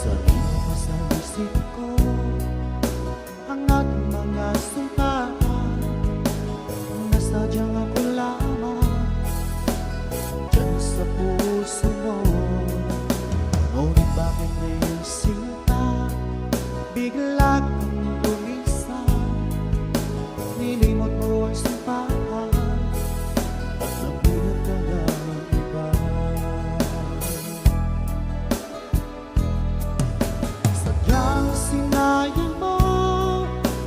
Sarili pa sa isip ko ang ating mga sumpaan, nasadyang ako lamang dyan sa puso mo. Ngunit bakit ngayon sinta bigla kang lumisan, nilimot mo ang sumpaan at nabilag ka ng iba. Sadyang sinayang mo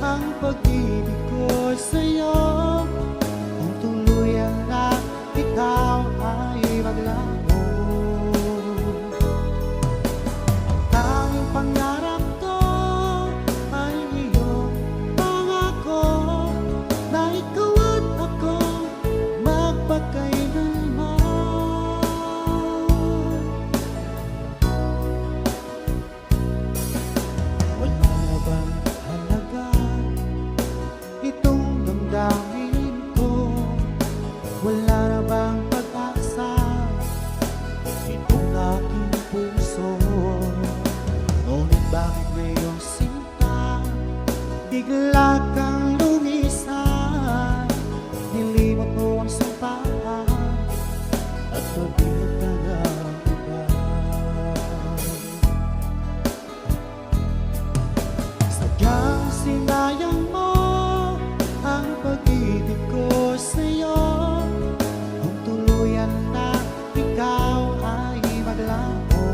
ang pag-ibig ko sa'yo, kung tuluyan na ikaw ay maglaho. Ang tanging pangarap ko ay iyong pangako, na ikaw at ako magpakailanman. Wala na bang halaga itong damdamin ko? Wala na bang pag-asa itong aking puso? Ngunit bakit ngayong sinta bigla kang lumisan, nilimot mo ang sumpaan at nabilag ka ng iba. Sadyang sinayang mo ang pag-ibig ko sa'yo, kung tuluyan na ikaw ay maglaho.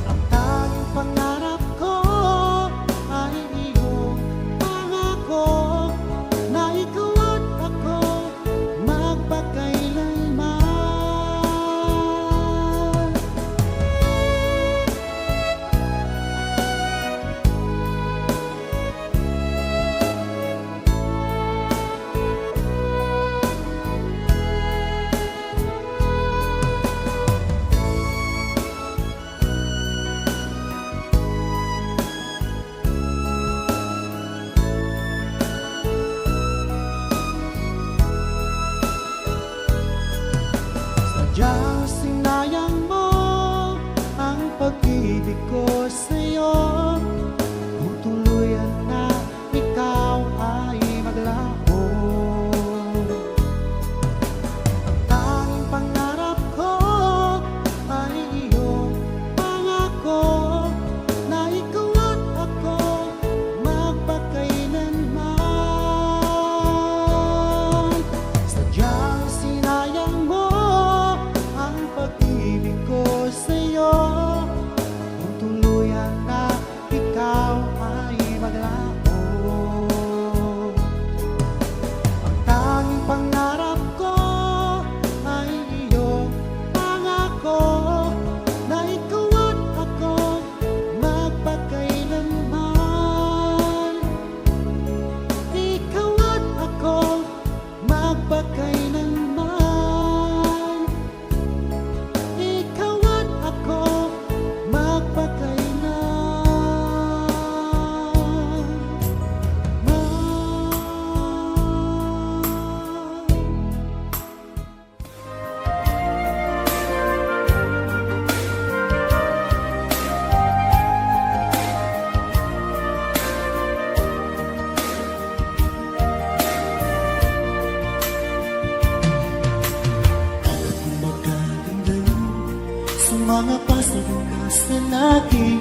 Ang tanging pangarap ko ay iyong pangako, na ikaw at ako magpakailanman. Sadyang sinayang mo ang pag-ibig ko sa'yo, kung tuluyan na ikaw ay maglaho. Ang tanging pangarap ko ay iyong pangako, na ikaw at ako magpakailanman. Sadyang sinayang mo ang pag-ibig ko sa'yo, kung tuluyan na ikaw ay maglaho. Ang tanging pangarap ko ay iyong pangako, na ikaw at ako magpakailanman. Ikaw at ako magpakailanman. Ikaw at ako mga pasalukas na natin,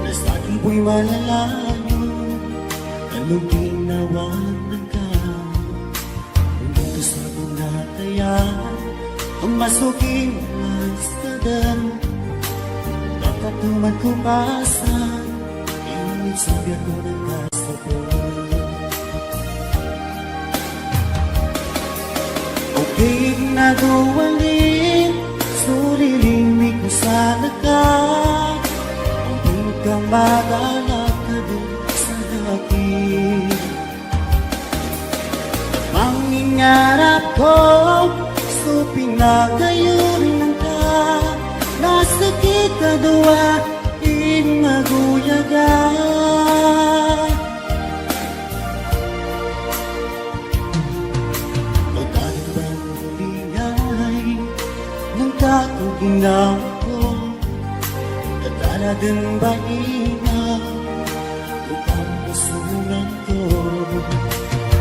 na sa akin po'y malalayo, anong ginawanan ka? Hindi ko sa mga kaya ang masuging mastadan, nakatuman ko pasa, inunit sabi ako ng kasapon. Okay na duwalin, sulilimig ko sana ka, kung di ka magalak ka dun sa akin. Mangingarap ko, so pinagayon lang ka, nasa kita dua, maguyaga. Magkano bang bigay ng kakong ginawa ko? Para din ba ikaw upang pusunan ko?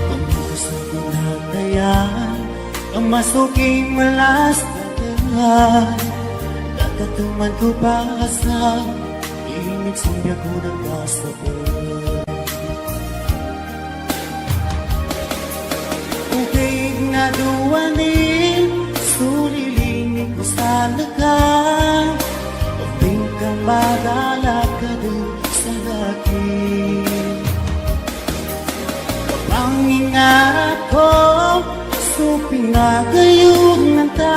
Kung gusto ko na tayan ang masuking malas na ganyan, kakatuman ko pa sa inig siya ko ng gasto. Ugay na duwanin, sulilingin ko sa lakas. Pagting kang madala ka din sa akin. Pangingarap ko, suping na gayong nanta.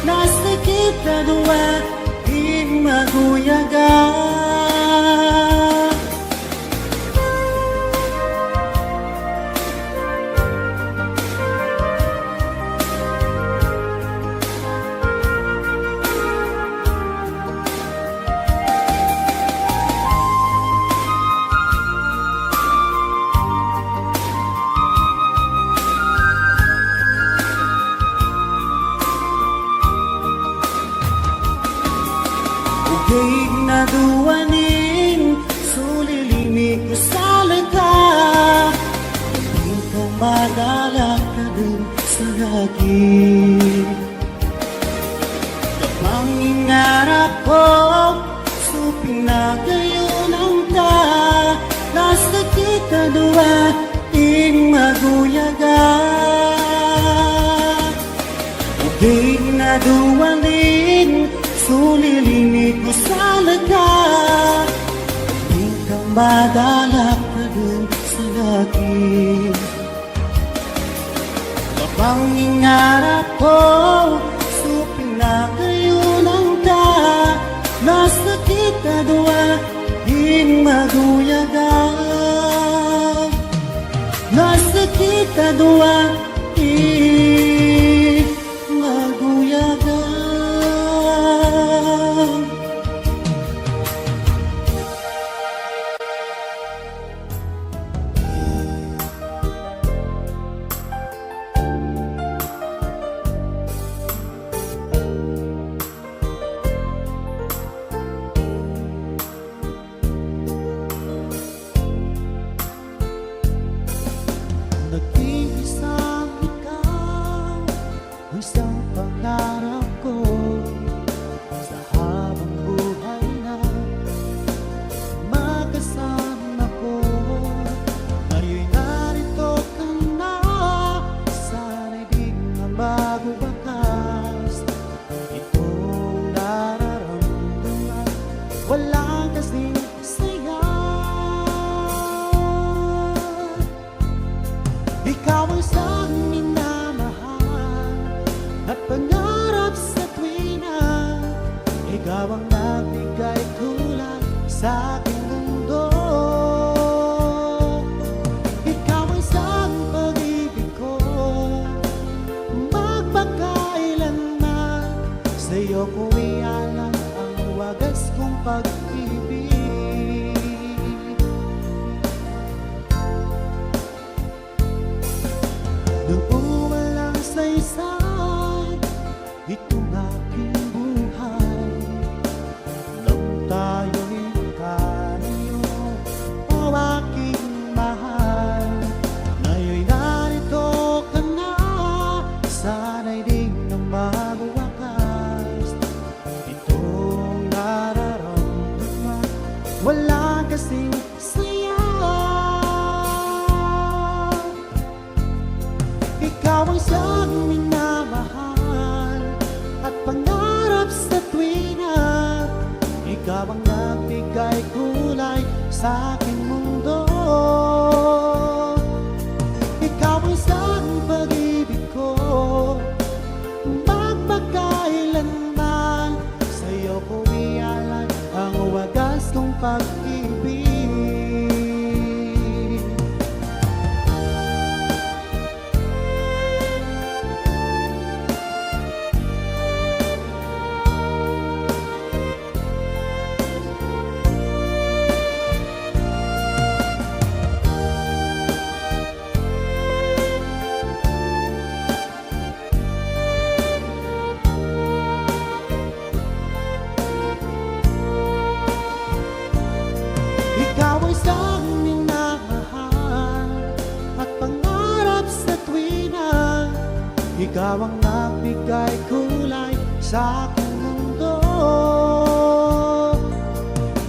Nasa kita duwa, di maguyagan. Ugay na duwanin, sulilini ko sa langka. Hindi ka madala ka din sa akin. Kapang ingarap ko, suping na gayon ang ta. Nasa kita duwa, ing maguyagan. Ugay na duwanin, sulilini ko sa laga. Hindi ka madala ka din sa akin. Kapang ingarap ko, suping na gayon ang ta. Nasa kita duwa, di maguyagan. Nasa kita duwa, di maguyagan. Nag-iisang ikaw, isang pangarap ko sa habang buhay na magkasama ko. Ngayon narito ka na, sana'y di na magwawakas. Itong nararamdaman, walang kasing saya. Ikaw ang siyang minamahal at pangarap sa tuwina. Ikaw ang nagbigay kulay sa aking mundo. Ikaw ang siyang pag-ibig ko, magpakailanman. Sa'yo ko ialang ang wagas kong pag-ibig. Nung umalang saysay itong aking buhay, nang tayo'y kaniyo, o aking mahal. Ngayon'y narito ka na, sana'y di na magwawakas. Itong nararamdaman, wala kasing saya. Ikaw ang siyang minamahal at pangarap sa tuwina. Ikaw ang nagbigay kulay sa aking mundo. Ikaw ang siyang pag-ibig ko, magpakailanman. Sa'yo ko ialan ang wagas kong pag-ibig. ikaw ang nagbigay kulay sa aking mundo.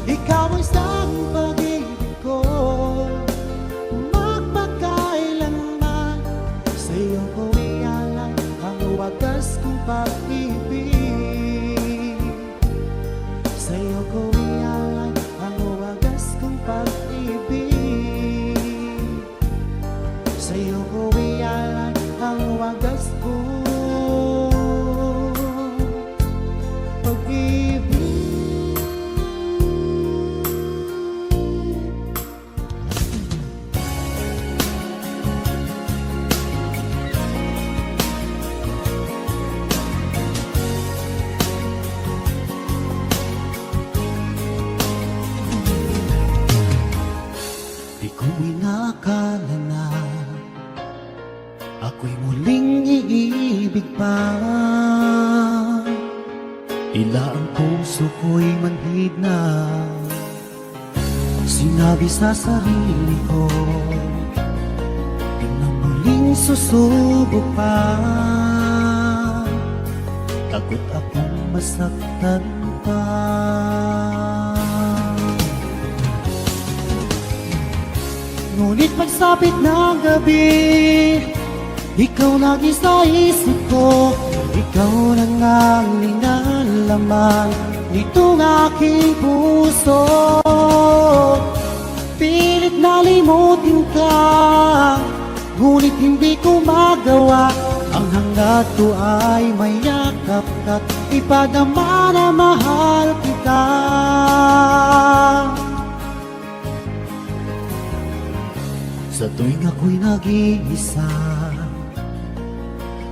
Ikaw ang isang pag-ibig ko, magpakailanman. Sa iyo ko ialay ang wagas kong pag-ibig. Sa iyo ko ialay ang wagas kong pag-ibig. Sa iyo ko ialay ang wagas kong pag-ibig. Di ko inakala na ako'y muling iibig pa. Tila ang puso ko'y manhid na. Sinabi sa sarili ko, di na muling susubok pa. Takot akong masaktan pa. Ngunit pagsapit ng gabi, ikaw lagi sa isip ko. Ikaw lang ang linalaman nitong aking puso. Pilit na limutin ka, ngunit hindi ko magawa. Ang hangad ko ay mayakap ka't ipadama na mahal kita. Sa tuwing ako'y nag-iisa,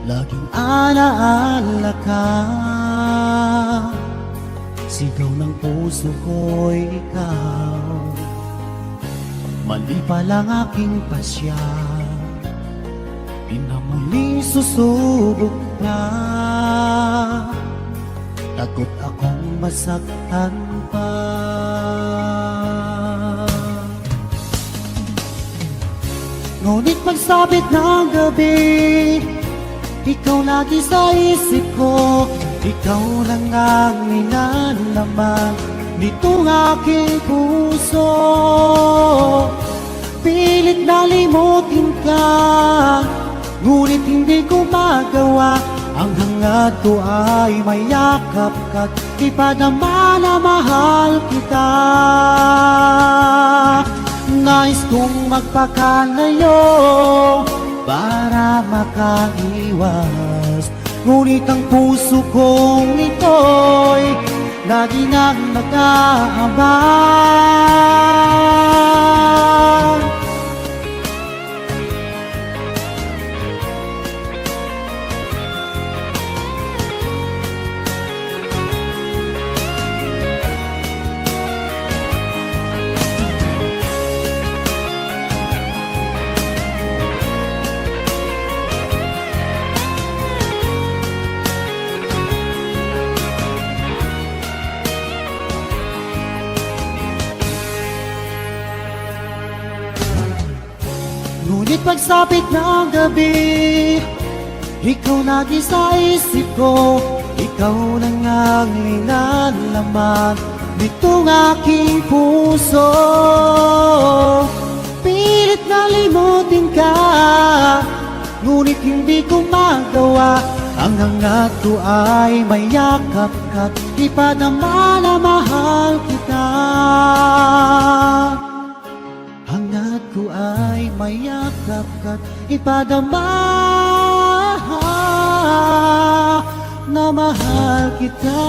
laging alaala ka. Sigaw ng puso ko'y ikaw. Mali palang aking pasya, di na muling susubok pa. Takot akong masaktan pa. Ngunit pagsapit ng gabi, ikaw lagi sa isip ko. Ikaw lang ang ninalaman nitong aking puso. Pilit na limutin ka, ngunit hindi ko magawa. Ang hangad ko ay mayakap ka't ipadama na mahal kita. Nais kong magpakalayo para makaiwas, ngunit ang puso kong ito'y lagi nang nag-aabang. Ngunit pagsapit ng gabi, ikaw lagi sa isip ko. Ikaw lang ang linalaman nitong aking puso. Pilit na limutin ka, ngunit hindi ko magawa. Ang hangad ko ay mayakap ka't ipadama na mahal kita. Hangad ko ay mayakap ka't ipadama na mahal kita.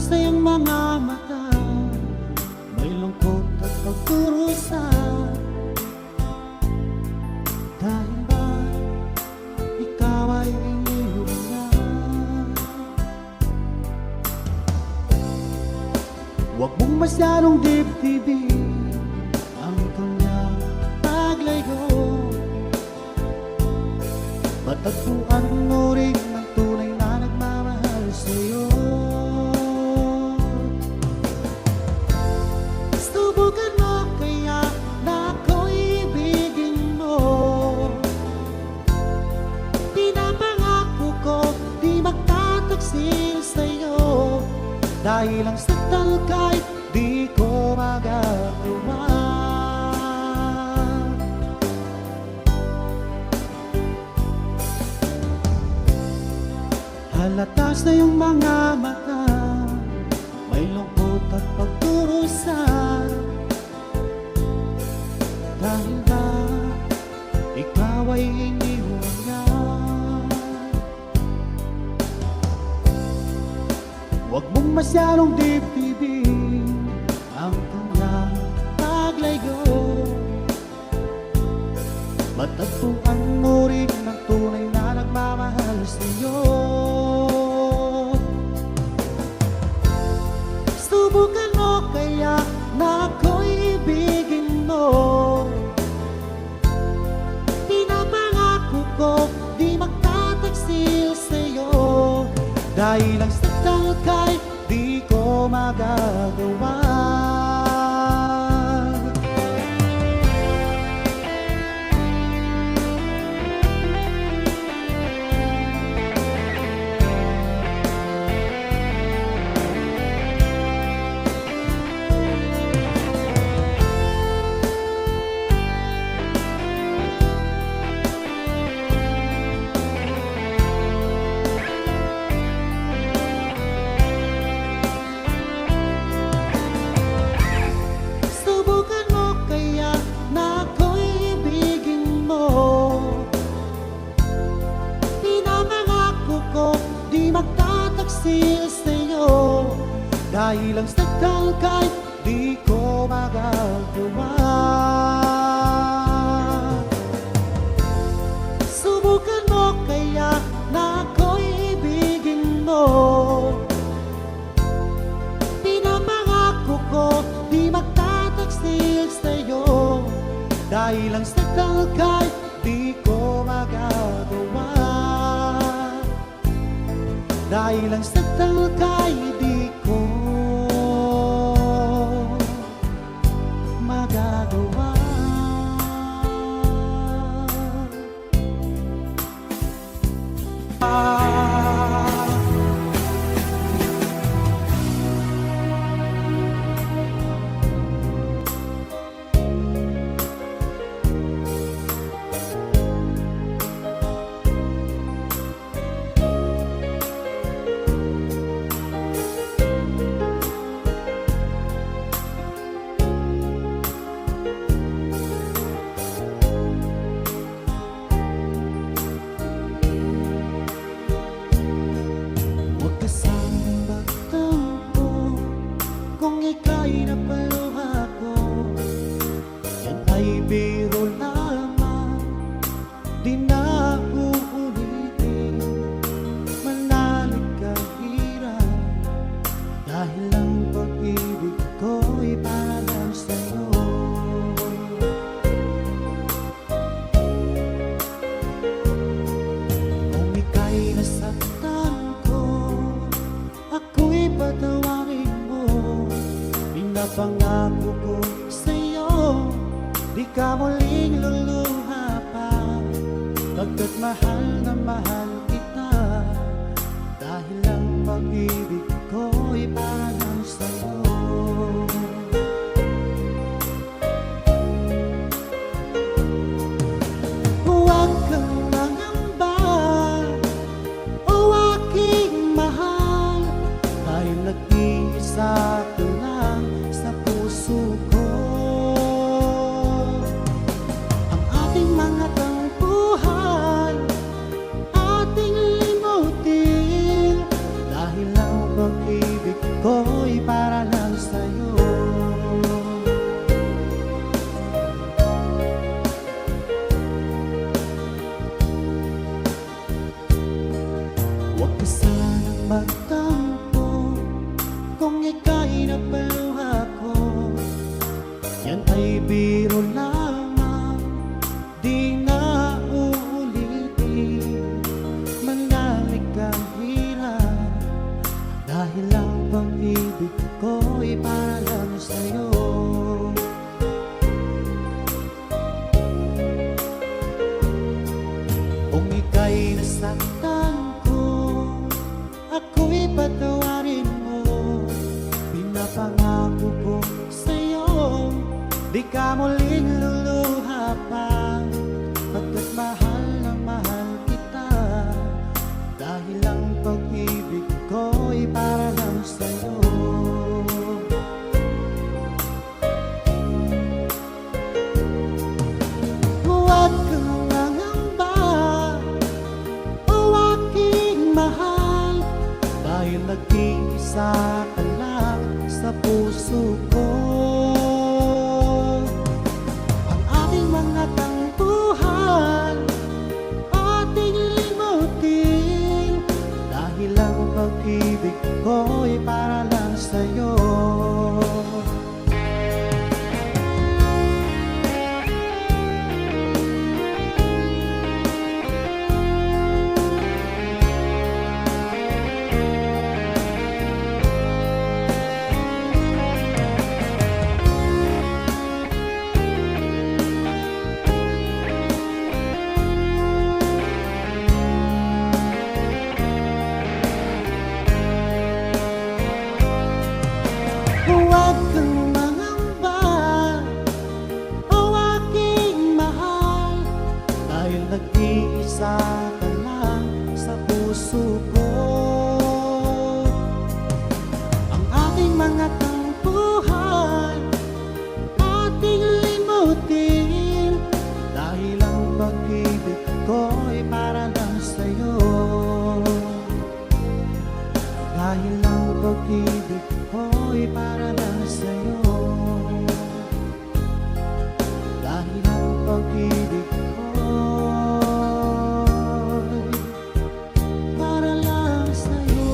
Sa iyong mga mata, may lungkot at pagkurusa. Dahil ba ikaw ay iniwan na? masyadong dibdibin ang kanyang paglayo. Matagpuan mo rin ang tunay na nagmamahal sa'yo. Subukan mo kaya na ako'y ibigin mo. Pinapangako ko di magtataksil sa'yo, dahil ang saktan kahit di ko magagawa. Halatas na yung mga mata, may lungkot at pagdurusa. Dahil ba ikaw ay iniwan niya? Huwag mong masyadong dibdibin ang kanyang paglayo. Matagpuan mo rin ang tunay na nagmamahal sa'yo. Subukan mo kaya na ako'y ibigin mo. Pinapangako ko di magtataksil sa'yo, dahil ang saktan kahit di ko magagawa. Magtataksil sa'yo, dahil ang saktan kahit di ko magagawa. Subukan mo kaya na ako'y ibigin mo. Pinapangako ko di magtataksil sa'yo, dahil ang saktan kahit di ko magagawa. Dahil ang saktan kahit di ko magagawa. Ika'y napaluha ko, yan ay biro lamang, di na uulitin. Manalig ka hirap, dahil ang pag-ibig ko'y para lang sa'yo. Kung ika'y nasaktan ko, ako'y patawarin mo. Pinapangako ko sa'yo, di ka muling luluha pa, pagkat mahal na mahal kita, dahil ang pag-ibig ko'y para lang sa'yo. Huwag kang mangamba, o aking mahal, dahil nag-iisa ka lang sa puso ko. Ang ating mga tampuhan, ating limutin, dahil ang pag-ibig ko'y para lang sa'yo. nasaktan ko, ako'y patawarin mo. Pinapangako ko sa'yo, di ka muling luluha pa. Pagkat mahal na mahal kita, dahil ang pag-ibig ko'y para lang sa'yo. Huwag kang mangamba, o aking mahal, dahil nag-iisa ka lang sa puso ko. Ang ating mga tampuhan, ating limutin, dahil ang pag-ibig ko'y para lang sa'yo. Huwag kang mangamba, o aking mahal, dahil nag-iisa ka lang sa puso ko. Ang ating mga tampuhan, ating limutin, dahil ang pag-ibig ko'y para lang sa'yo. Dahil ang pag-ibig ko'y para lang sa'yo. Dahil ang pag-ibig ko'y para lang sa'yo.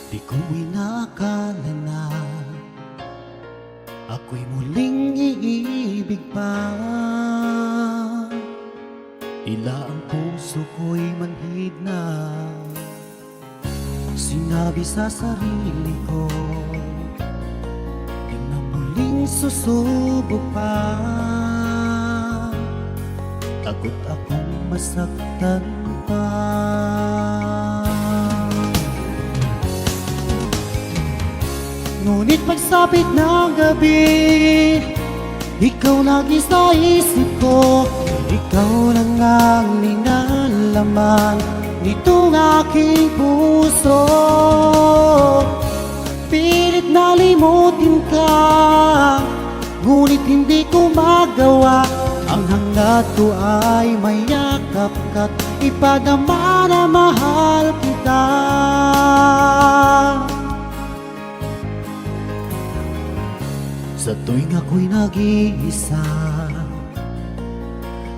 Di ko inakala na ako'y muling iibig pa. Tila ang puso ko'y manhid na, sinabi sa sarili ko, di na muling susubok pa. Takot akong masaktan pa. Ngunit pagsapit ng gabi, ikaw lagi sa isip ko. Ikaw lang ang linalaman nitong aking puso. Pilit na limutin ka, ngunit hindi ko magawa. Ang hangad ko ay mayakap ka't ipadama na mahal kita. Sa tuwing ako'y nag-iisa,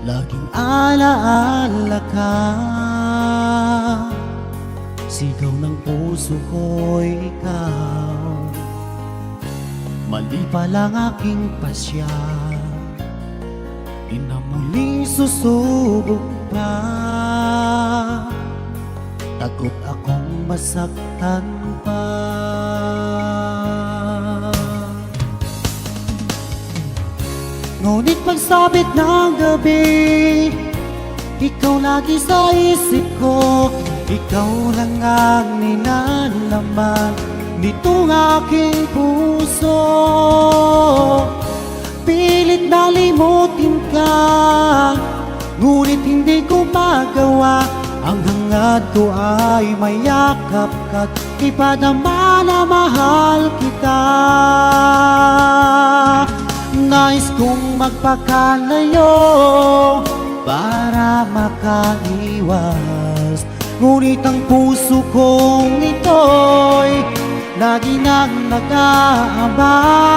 laging alaala ka. Sigaw ng puso ko'y ikaw, mali pa lang aking pasya. Di na muling susubok pa. Takot akong masaktan pa. Ngunit pagsapit ng gabi, ikaw lagi sa isip ko. Ikaw lang ang ninalaman nitong aking puso. Pilit na limutin ka, ngunit hindi ko magawa. Ang hangad ko ay mayakap ka't ipadama na mahal kita. Nais kong magpakalayo para makaiwas, ngunit ang puso kong ito'y lagi nang nag-aabang.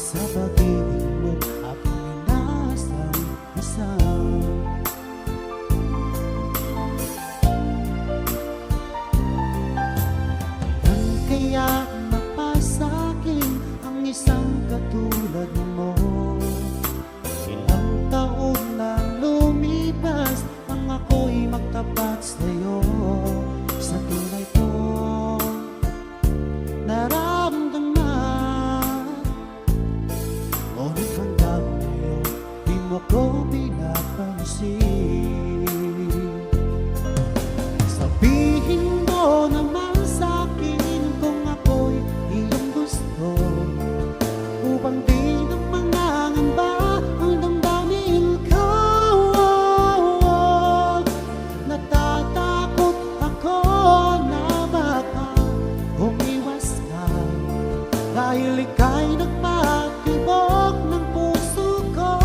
Sa pag-ibig mo aking inasam-asam. Kailan kaya mapasakin ang isang katulad mo? Ilang taon na lumipas nang ako'y magtapat sa'yo. Sa tunay kong naramdaman, ngunit hanggang ngayon di mo ko pinapansin. Sabihin mo naman sa'kin kung ako'y iyong gusto, upang di na mangangamba ang damdamin ko. Natatakot ako na baka umiwas ka, dahil ika'y nagpatibok ng puso ko.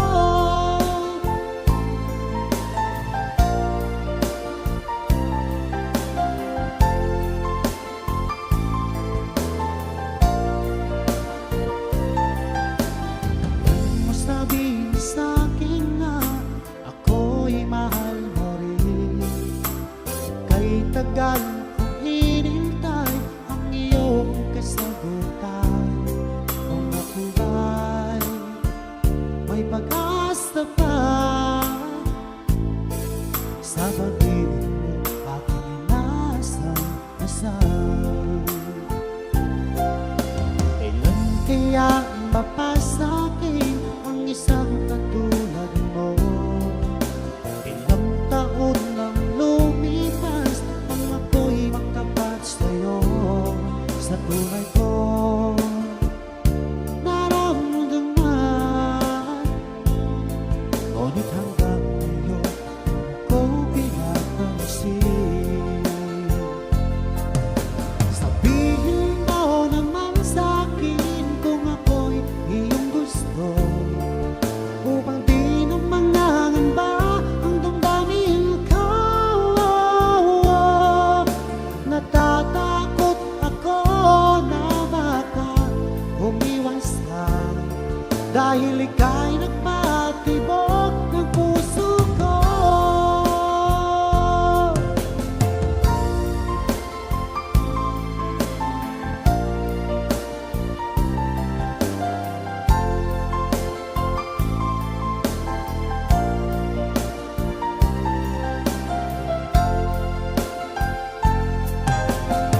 Huwag mo sabihin sa'kin na ako'y mahal mo rin. Kay tagal kong hinintay ang iyong kasagutan. Kung ako ba'y may pag-asa pa, sa pag-ibig mo aking inasam-asam. Kailan kaya mapasakin ang isang katulad mo? Ilang taon nang lumipas nang ako'y magtapat sa'yo. Sa tunay kong naramdaman, ngunit hanggang ngayon ko pinapansin. Sabihin mo naman sa'kin kung ako'y iyong gusto, upang di na mangangamba ang damdamin ko. Natatakot ako na baka umiwas ka, dahil ika'y nagpatibok ng puso ko.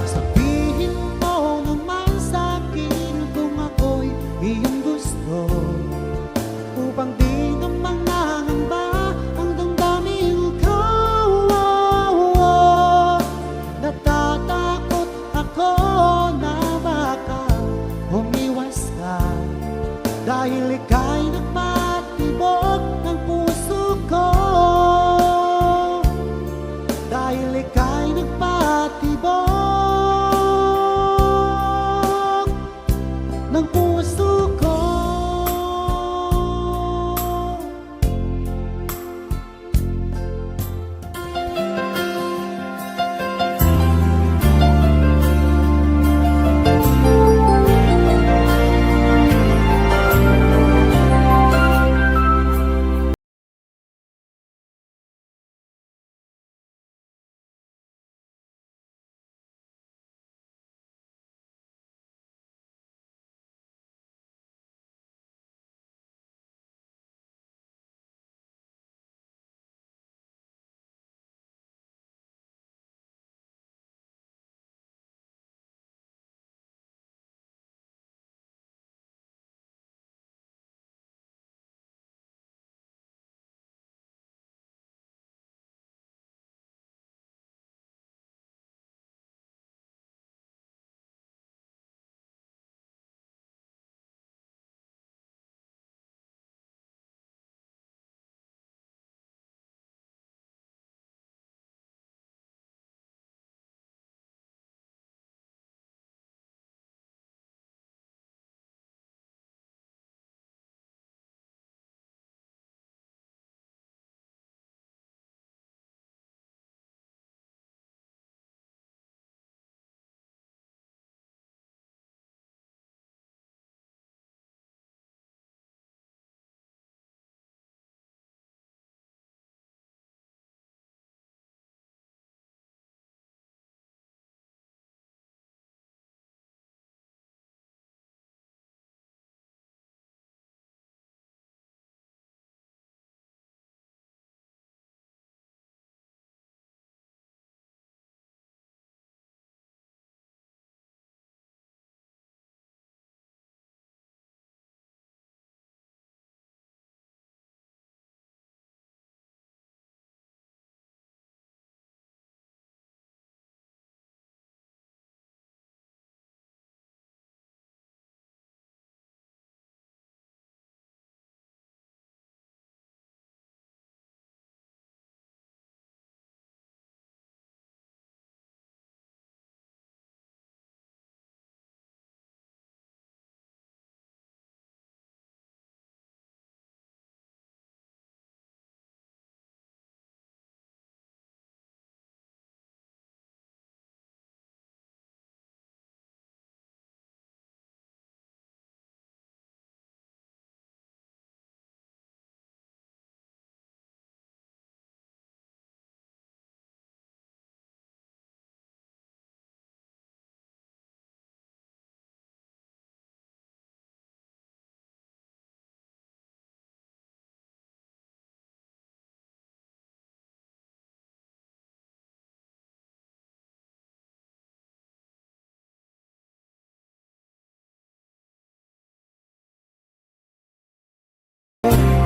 Sabihin mo naman sa'kin kung ako'y iyong gusto, upang di na mangangamba ang damdamin ko. Natatakot ako na baka umiwas ka, dahil ika'y nagpatibok ng puso ko. Dahil ika'y nagpatibok ng puso ko.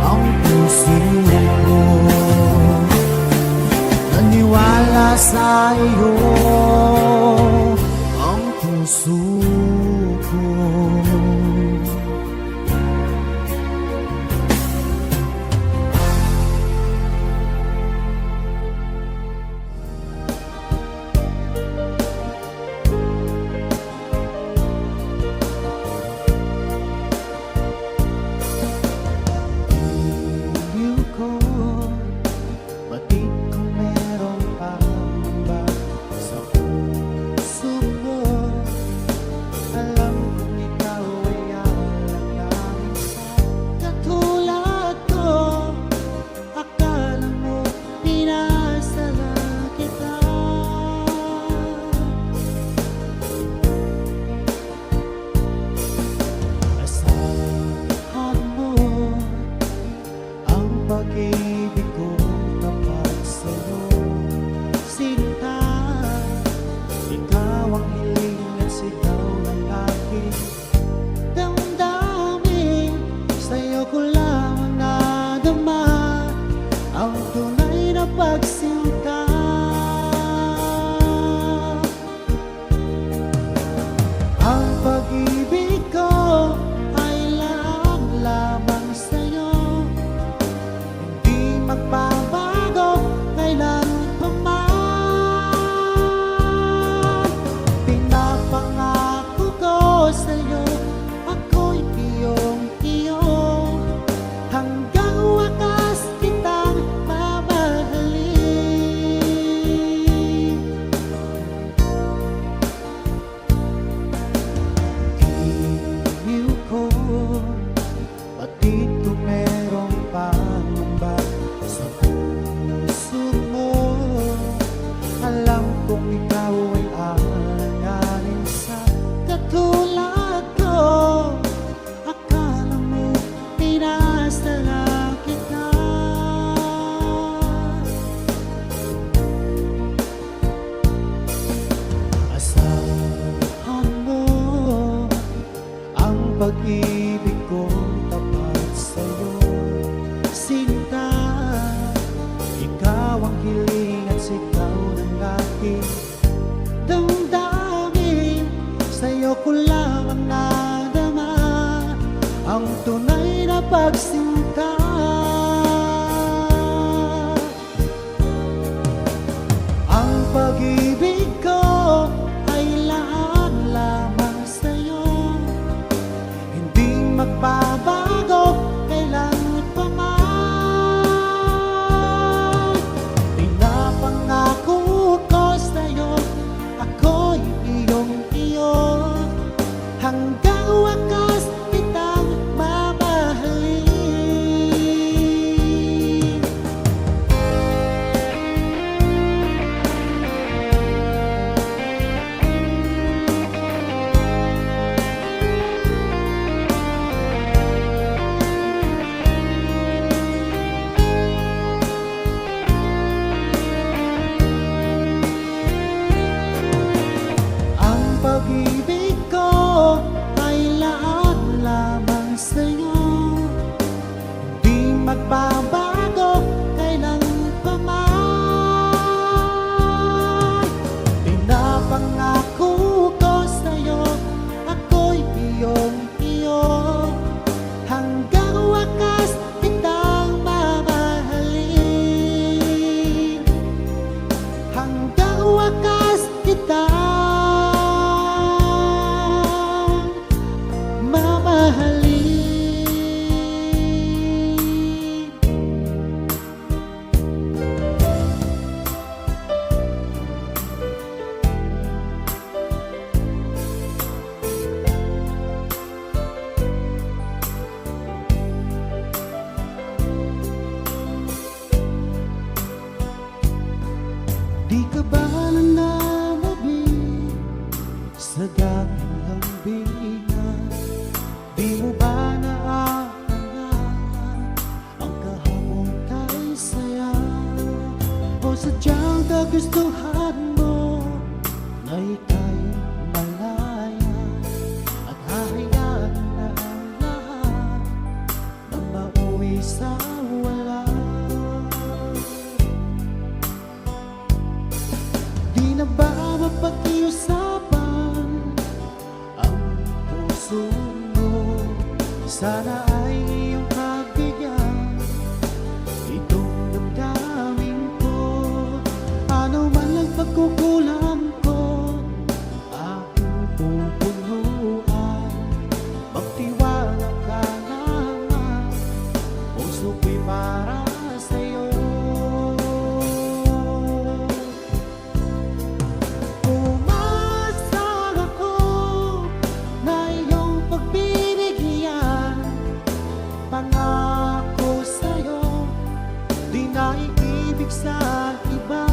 ang puso ko. Naniwala sa iyo ang puso ko. Iliw ko, batid kung merong pangamba sa puso mo. Alam kong ikaw ay alalahanin sa katulad ko. Akala mo pinasala kita. Asahan mo ang pag-ibig ko tapat sa'yo, sinta. Ikaw ang hiling at sigaw ng aking damdamin. Sa'yo ko lamang nadama ang tunay na pagsinta. Ang pag-ibig ko ay lahat lamang sa'yo, hindi magbabago kailan pa man. Pinapangako ko sa'yo, ako'y iyong-iyo, hanggang wakas kitang mamahalin. Iliw ko, batid kung merong pangamba sa puso mo. Alam kong ikaw ay alanganin sa katulad ko. Akala mo pinasala kita. Asahan mo ang pag-ibig ko tapat sa'yo, sinta. Ikaw ang hiling at sigaw ng aking damdamin. Sa'yo ko lang ang nadama ang tunay na pagsinta. Ang pag-ibig ko ay lahat lamang sa'yo, hindi magbabago kailan pa man. Pinapangako ko sa'yo, ako'y iyong-iyo, hanggang wakas kitang mamahalin. Ang pag-ibig ko ay lahat lamang sa'yo, hindi magbabago kailan pa man. Pinapangako ko sa'yo, ako'y iyong-iyo, hanggang wakas kitang mamahalin. Hanggang wakas kitang mamahalin. Di ka ba nananabik sa dating lambingan? Di mo ba naaalangan ang kahapon kay saya? O sadyang kagustuhan mo na ika'y malaya, at hahayaan na ang lahat na mauwi sa wala. Di na ba mapag-iusapan ang puso mo? Sana ay iyong kabigyan itong damdamin ko. Ano man ang pagkukulang ko, aking pupunuan. Magtiwala ka naman, puso ko'y para sa'yo. Umaasar ako na iyong pagbibigyan. Pangako sa'yo, di na iibig sa iba.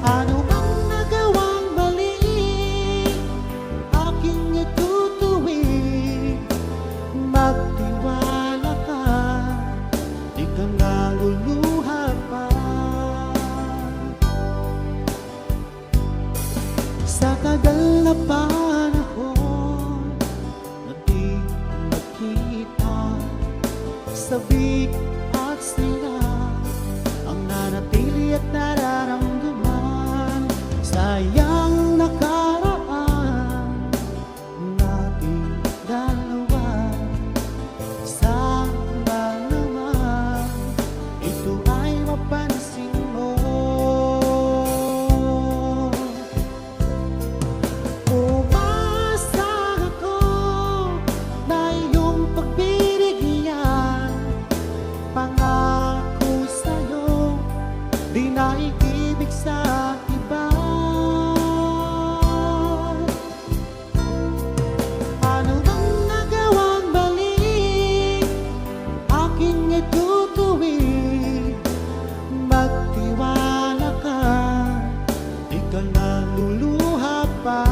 Ano bang nagawang mali, aking itutuwid. Magtiwala ka, di ka naluluha pa. Sa tagal na panahon na di nakita, sabik at sila ang nanatili at nararamdaman. Sayang nakaraan nating dalawa. Sana naman ito ay mapansin mo. Umaasar ako na iyong pagbibigyan. Pangako sa'yo, di na iibig sa iba. Ano bang nagawang mali, aking itutuwid. Magtiwala ka, di ka naluluha pa.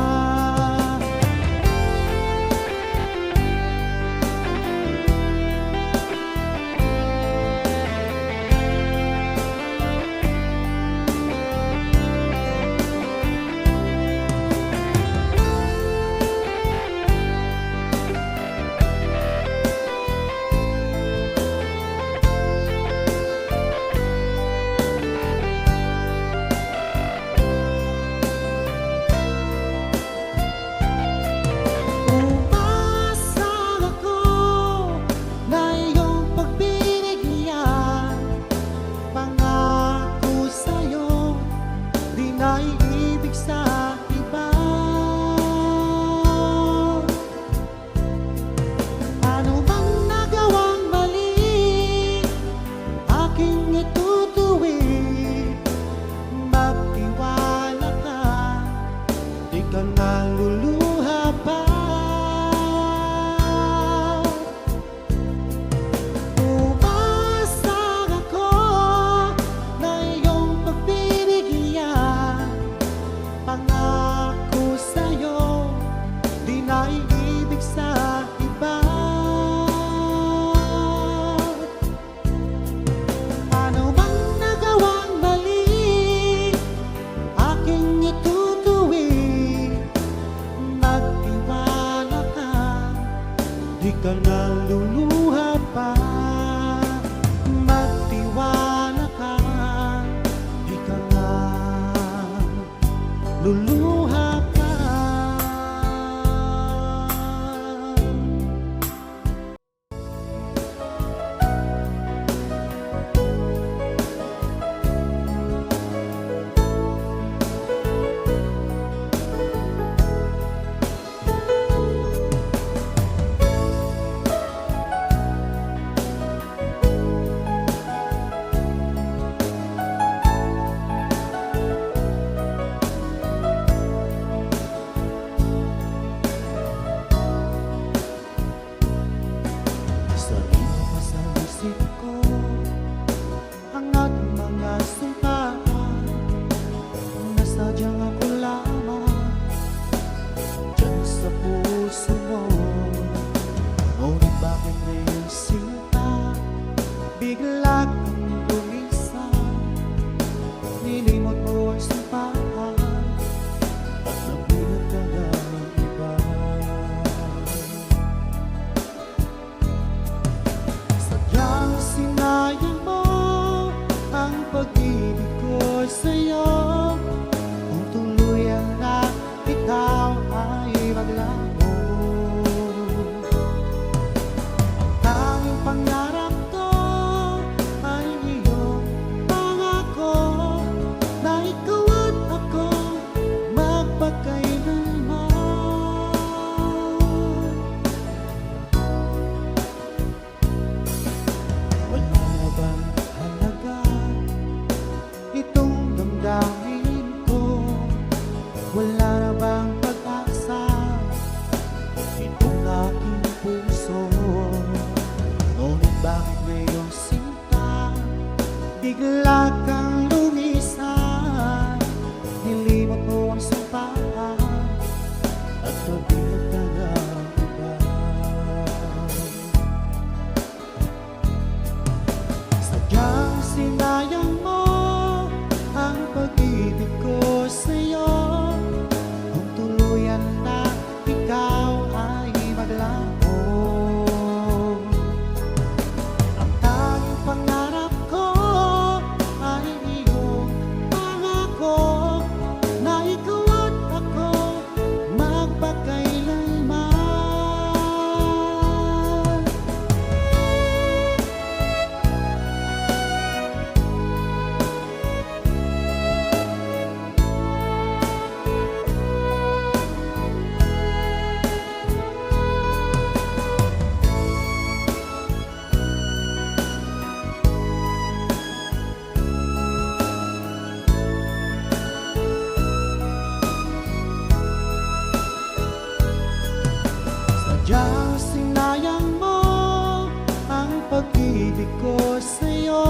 Umaasar ako na iyong pagbibigyan. Pangako sa'yo, di na iibig sa iba. Ano bang nagawang mali, aking itutuwid. Magtiwala ka, di ka naluluha pa. Umaasar ako na iyong pagbibigyan. Pangako sa'yo, di na iibig sa iba. Ano bang nagawang mali, aking itutuwid. Magtiwala ka, di ka naluluha pa. Magtiwala ka, di ka naluluha pa. Sadyang sinayang mo ang pag-ibig ko sa'yo.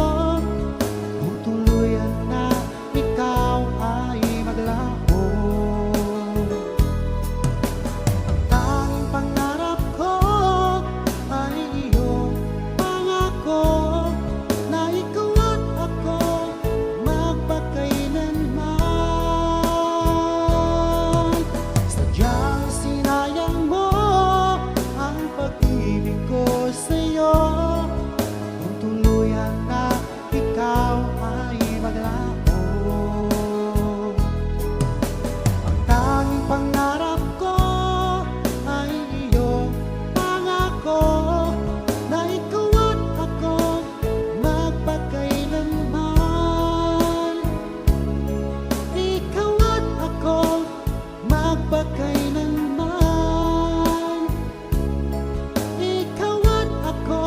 Kung tuluyan na ikaw ay maglaho, ang tanging pangarap ko ay iyong pangako na ikaw at ako magpakailanman. Sadyang sinayang mo ang pag-ibig ko sa'yo. Kung tuluyan na ikaw ay maglaho, ang tanging pangarap ko ay iyong pangako na ikaw at ako magpakailanman. Ikaw at ako magpakailanman. Ikaw at ako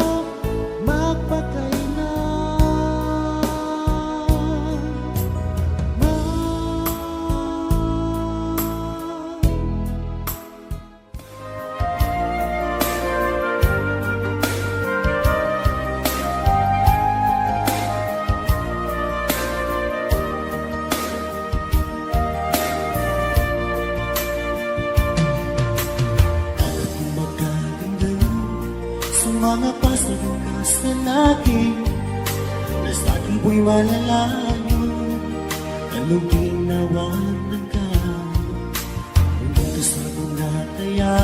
magkaganda sa mga pasagang kasalaki na sa akin po'y malalayo. Anong ginawanan ka kung dito sa mga kaya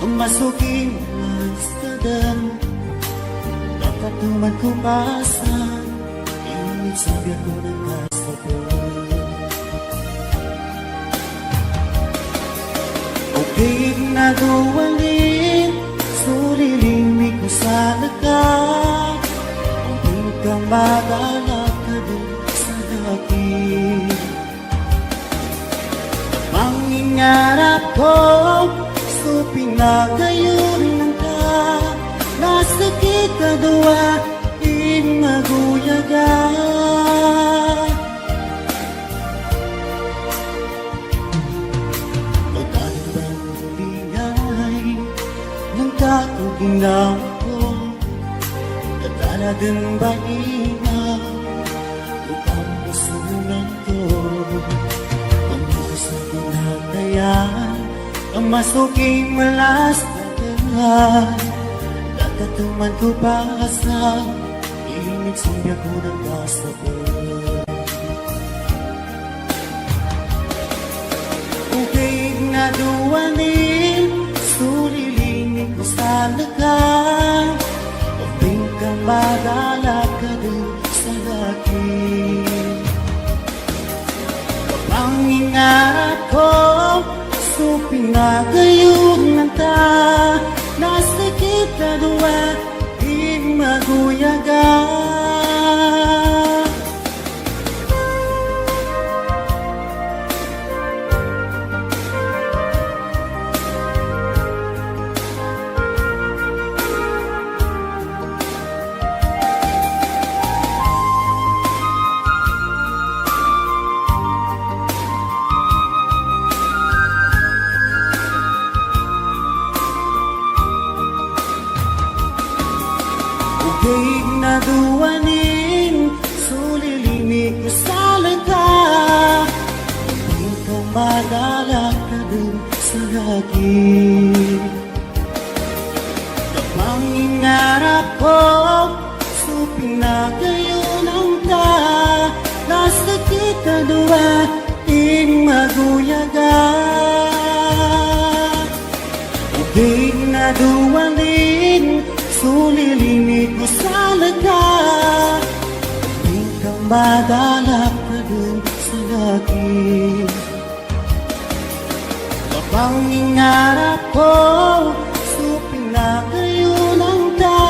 ang masuking mastadan? Dapat naman kumasa, init sabi ako ng kasabot. Okay na duwalin, sulilimig ko sana ka. Kung di ka magalak ka din sa akin, pangingarap ko, so pinagayon lang ka. Nasa kita dua, in maguyaga. Kung ginawa ko, katala din ba ina upang masunan ko? Kung dito sa pinagdayan ang masuking malastagan, nakatuman ko pa sa ilimig siya ko ng kasabot. Ukig na duwanin, sulilinig ko sana ka. Kung di ka magalak ka din sa akin, pangingarap ko, so pinagayunan ka. Nasa kita dua, di maguyaga. Ugig na duwanin, sulilinig ko sa langka. Hindi ka magalak ka din sa akin, pangingarap ko, so pinagayunan ka. Nasa kita dua, in maguyaga. Ugig na duwanin, sulilinig ko sa langka. Di ka madalak ka din sa akin, pangingarap ko, so pinagayunan ka.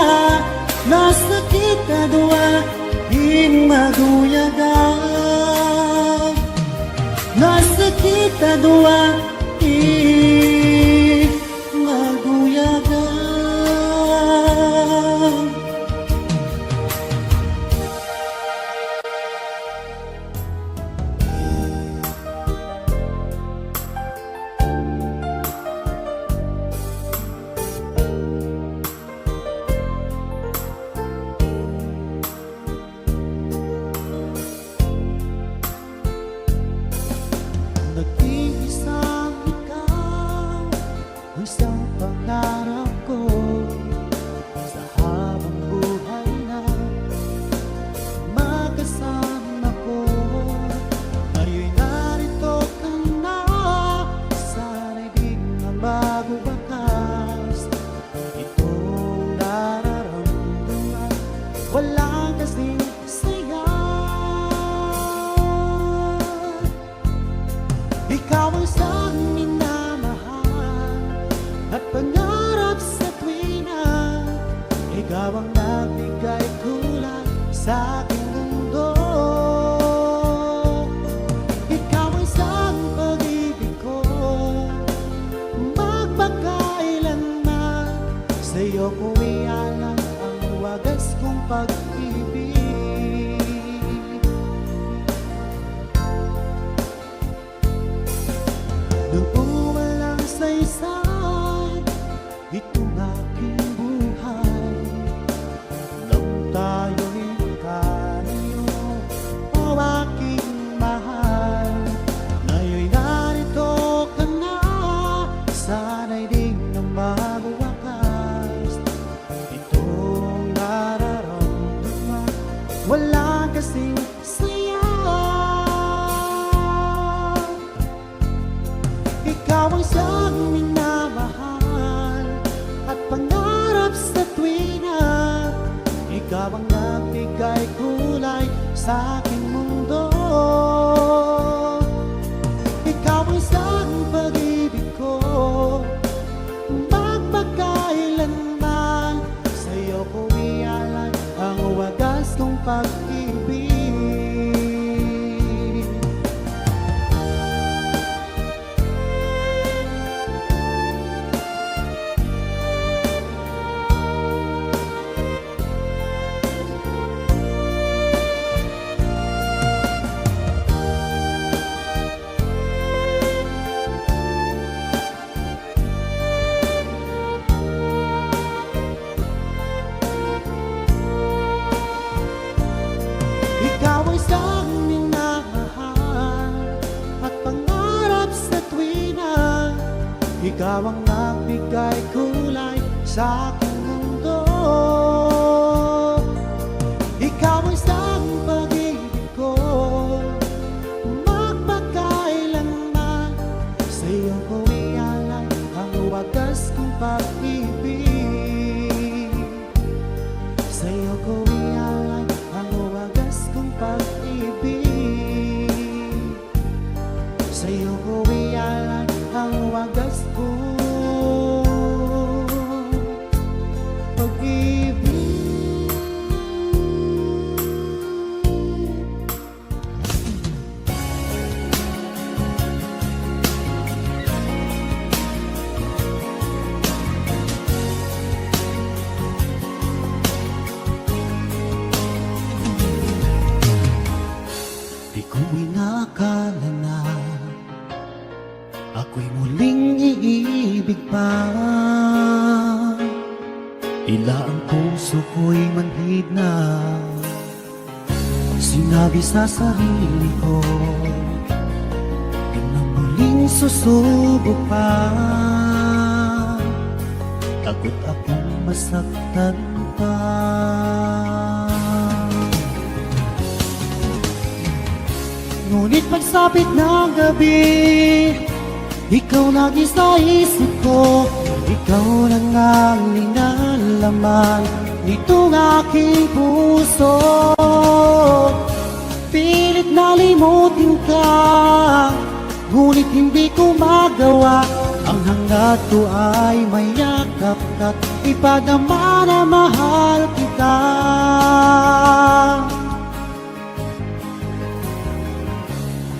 Nasa kita dua, di maguyaga. Nasa kita dua, di maguyaga. isang pangarap ko sa habang buhay na magkasama ko. Ngayon'y narito ka na, sana'y di na magwawakas itong nararamdaman. Walang kasing saya. Ikaw ang siyang minamahal at pangarap sa tuwina. Ikaw ang nagbigay kulay sa aking mundo. Ikaw ang siyang pag-ibig ko, magpakailanman. Sa'yo ko ialay ang wagas kong pag-ibig. Nung umalang saysay itong aking buhay, nang tayo'y kaniyo, o aking mahal. Ngayon'y narito ka na, sana'y di na magwawakas itong nararamdaman. Wala kasing saya. Ikaw ang siyang minamahal at pangarap sa tuwina. Ikaw ang nagbigay kulay sa aking mundo. Ikaw ang siyang pag-ibig ko, magpakailanman. Sa'yo ko ialay ang wagas kong pag-ibig. Ikaw ang siyang minamahal at pangarap sa tuwina. Ikaw ang nagbigay kulay sa aking mundo. Ikaw ang siyang pag-ibig ko, magpakailanman. Sa'yo ko ialay ang wagas kong pag-ibig. Sa'yo ko ialay ang wagas kong pag-ibig. Sa'yo ko ialay ang wagas kong pag-ibig. Di ko inakala na ako'y muling iibig pa. Tila ang puso ko'y manhid na. Sinabi sa sarili ko, di na muling susubok pa. Takot akong masaktan pa. Ngunit pagsapit ng gabi, ikaw lagi sa isip ko. Ikaw lang ang linalaman nitong aking puso. Pilit na limutin ka, ngunit hindi ko magawa. Ang hangad ko ay mayakap ka't ipadama na mahal kita.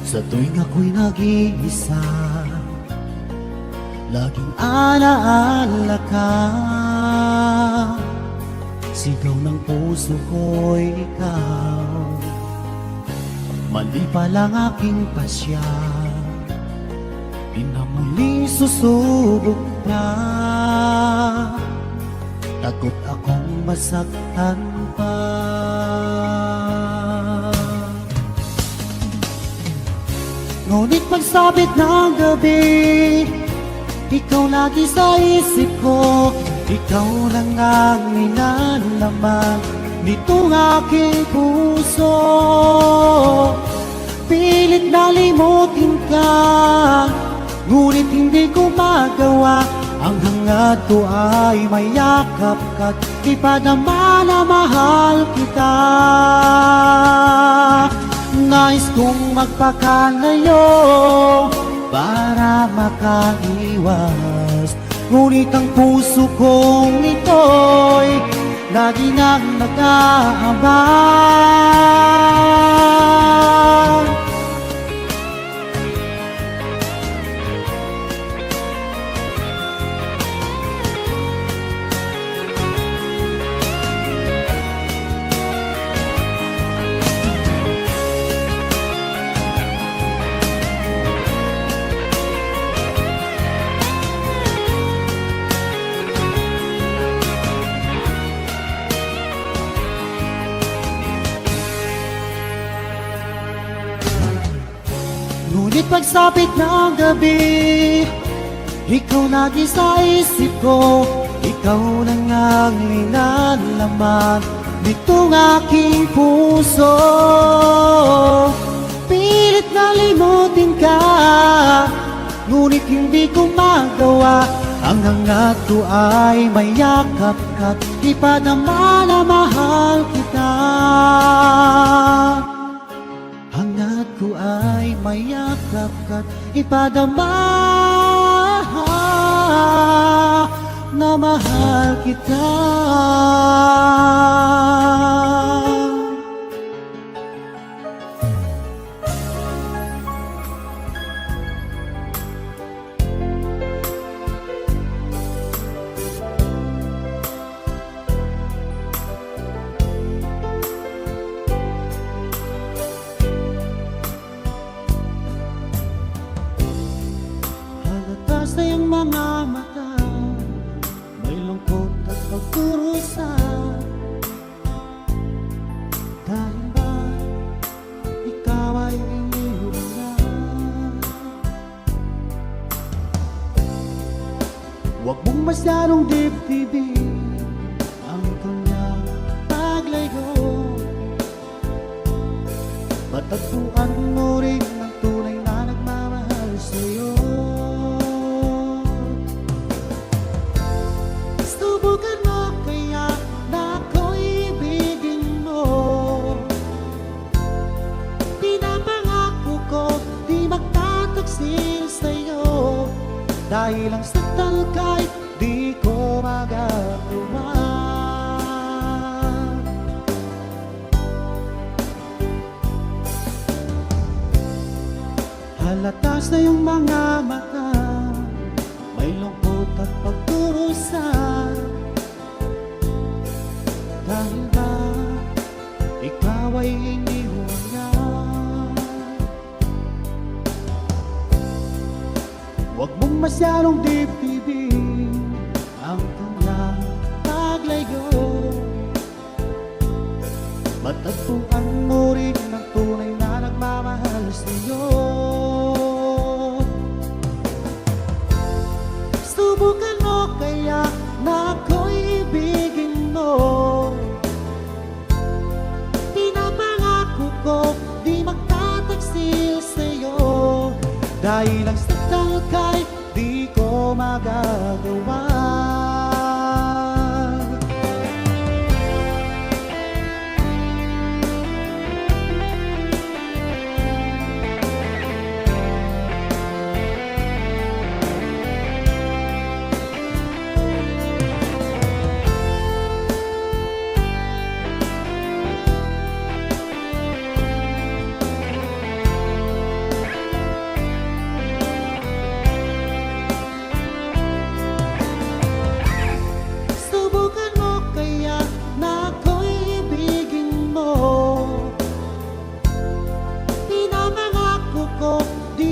Sa tuwing ako'y nag-iisa, laging alaala ka. Sigaw ng puso ko'y ikaw, mali palang aking pasya. Di na muling susubok na, takot akong masaktan pa. Ngunit pagsapit ng gabi, ikaw lagi sa isip ko. Ikaw lang ang ninalaman nitong aking puso. Pilit na limutin ka, ngunit hindi ko magawa. Ang hangad ko ay mayakap ka't ipadama na mahal kita. Nais kong magpakalayo para makaiwas, ngunit ang puso kong ito'y lagi nang nag-aabang. Ngunit pagsapit ng gabi, ikaw lagi sa isip ko. Ikaw lang ang linalaman nitong aking puso. Pilit na limutin ka, ngunit hindi ko magawa. Ang hangad ko ay mayakap ka't ipadama na mahal kita. Hangad ko ay mayakap ka't ipadama na mahal kita. Sa iyong mga mata, may lungkot at pagkurusa. Dahil ba ikaw ay iniwan na? Huwag mong masyadong dibdibin ang kanyang paglayo. Matagpuan mo rin ang tunay na nagmamahal sa'yo. Subukan mo kaya na ako'y ibigin mo. Pinapangako ko di magtataksil sa'yo, dahil ang saktan kahit di ko magagawa. Halata sa iyong mga mata, may lungkot at pagkurusa. Dahil ba ikaw ay iniwan niya? Huwag mong masyadong dibdibin ang kanyang paglayo. Matagpuan mo rin ang tunay na nagmamahal sa'yo. Subukan mo kaya na ako'y ibigin mo. Pinapangako ko di magtataksil sa'yo, dahil ang saktan kahit di ko magagawa.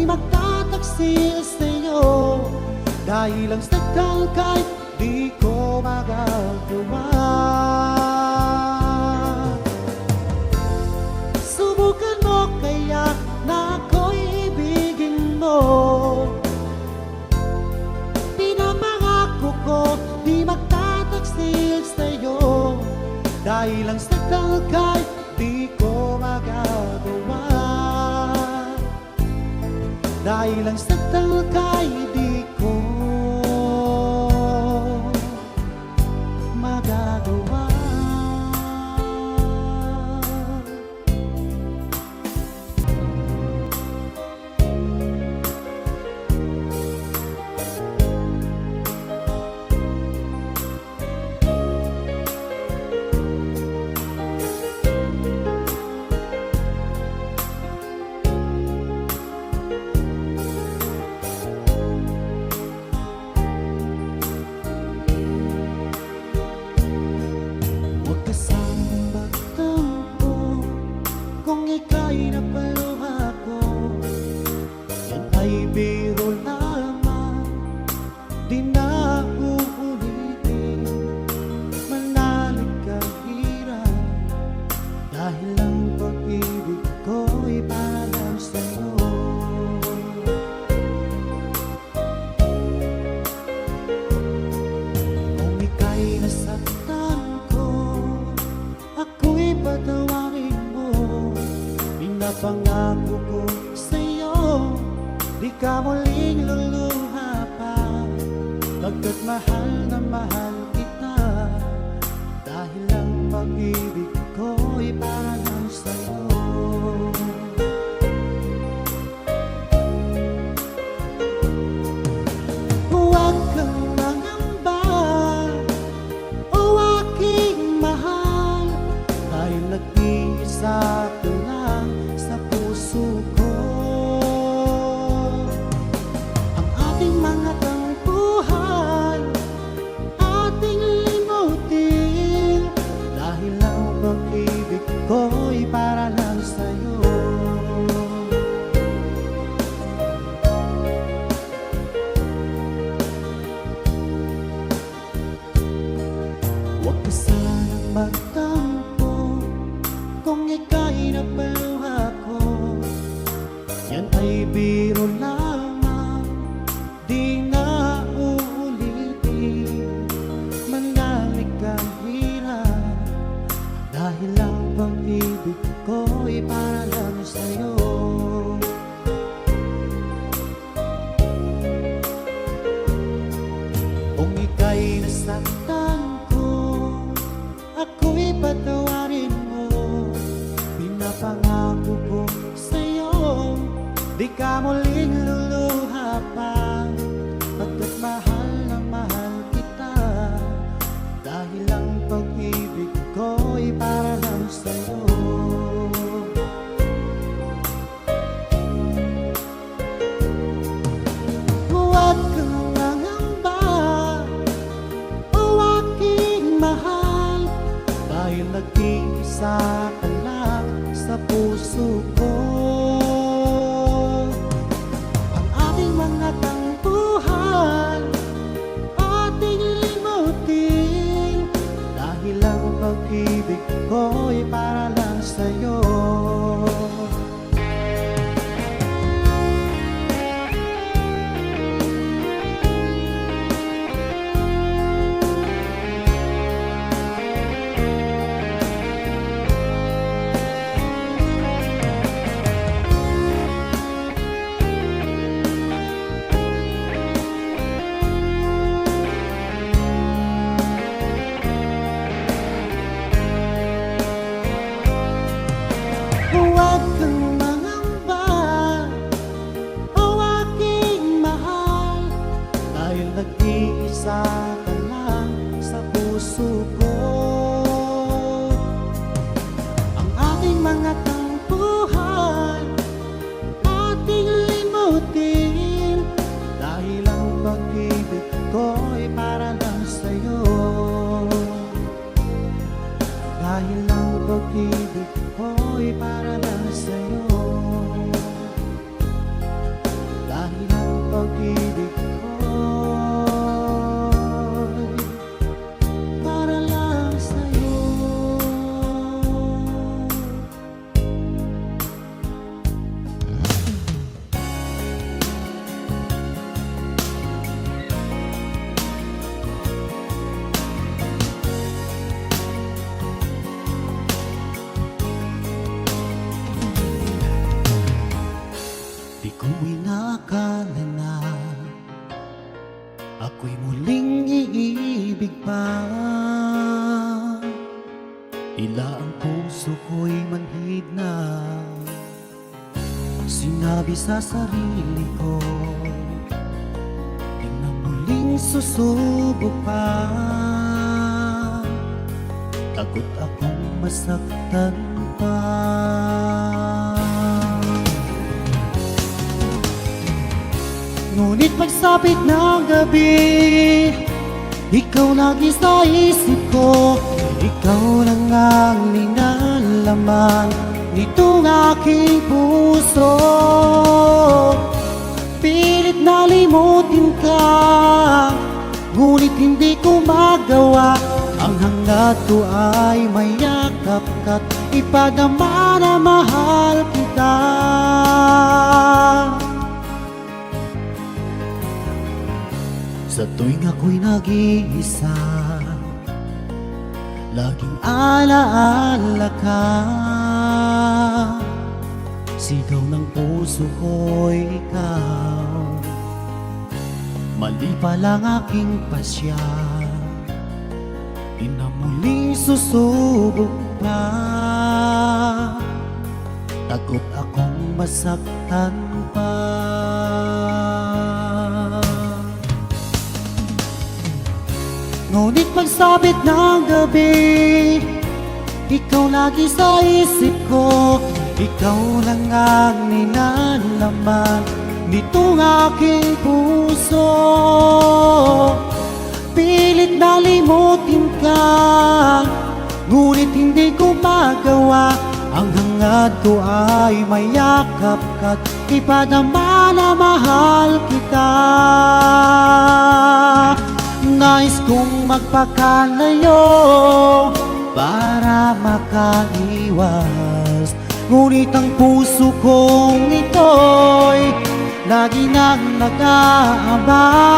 Magtataksil sa'yo, dahil ang saktan kahit di ko magagawa. Subukan mo kaya na ako'y ibigin mo. Dahil ang sakal kahit di ko magagawa. Dahil ang sakal kahit di ko magagawa. Huwag ka sanang magtampo kung ika'y napaluha ko. Yan ay biro lamang, di na uulitin. Manalig ka hirap, dahil ang pag-ibig ko'y para lang sa'yo. Kung ika'y nasaktan ko, ako'y patawarin mo. Pinapangako ko sa'yo, di ka muling luluha pa. Pagkat mahal na mahal kita, dahil ang pag-ibig ko'y para lang sa'yo. Huwag kang mangamba, o aking mahal, dahil nag-iisa ka lang sa puso ko. Ang ating mga tampuhan, ating limutin, dahil ang pag-ibig ko'y para lang sa'yo. Huwag ka sanang magtampo kung ika'y napaluha ko. Yan ay biro lamang, di na uulitin. Manalig ka hirap, dahil ang pag-ibig ko'y para lang sa'yo. Kung ika'y nasaktan ko, ako'y patawarin mo. Pinapangako ko sa'yo, di ka muling luluha pa. Pagkat mahal na mahal kita, dahil ang pag-ibig ko'y para lang sa'yo. Huwag kang mangamba, o aking mahal, dahil nag-iisa ka lang sa puso ko. Ang ating mga tampuhan, ating limutin, dahil ang pag-ibig ko'y para lang sa'yo. Huwag kang mangamba, o aking mahal, dahil nag-iisa ka lang sa puso ko. Ang ating mga tampuhan, ating limutin, dahil ang pag-ibig ko'y para lang sa'yo. Dahil ang pag-ibig ko'y para lang sa'yo. Dahil ang pag-ibig ko'y para lang sa'yo. muling iibig pa. Tila ang puso ko'y manhid na. Sinabi sa sarili ko, di na muling susubok pa. Takot akong masaktan pa. Ngunit pagsapit ng gabi, ikaw lagi sa isip ko. Ikaw lang ang linalaman nitong aking puso. Pilit na limutin ka, ngunit hindi ko magawa. Ang hangad ko ay mayakap ka't ipadama na mahal kita. Sa tuwing ako'y nag-iisa, laging alaala ka. Sigaw ng puso ko'y ikaw. Mali pa lang aking pasya, di na muling susubok pa. Takot akong masaktan pa. Ngunit pagsapit ng gabi, ikaw lagi sa isip ko. Ikaw lang ang ninalaman nitong aking puso. Pilit na limutin ka, ngunit hindi ko magawa. Ang hangad ko ay mayakap ka't ipadama na mahal kita. Nais kong magpakalayo para makaiwas, ngunit ang puso kong ito'y lagi nang nag-aabang.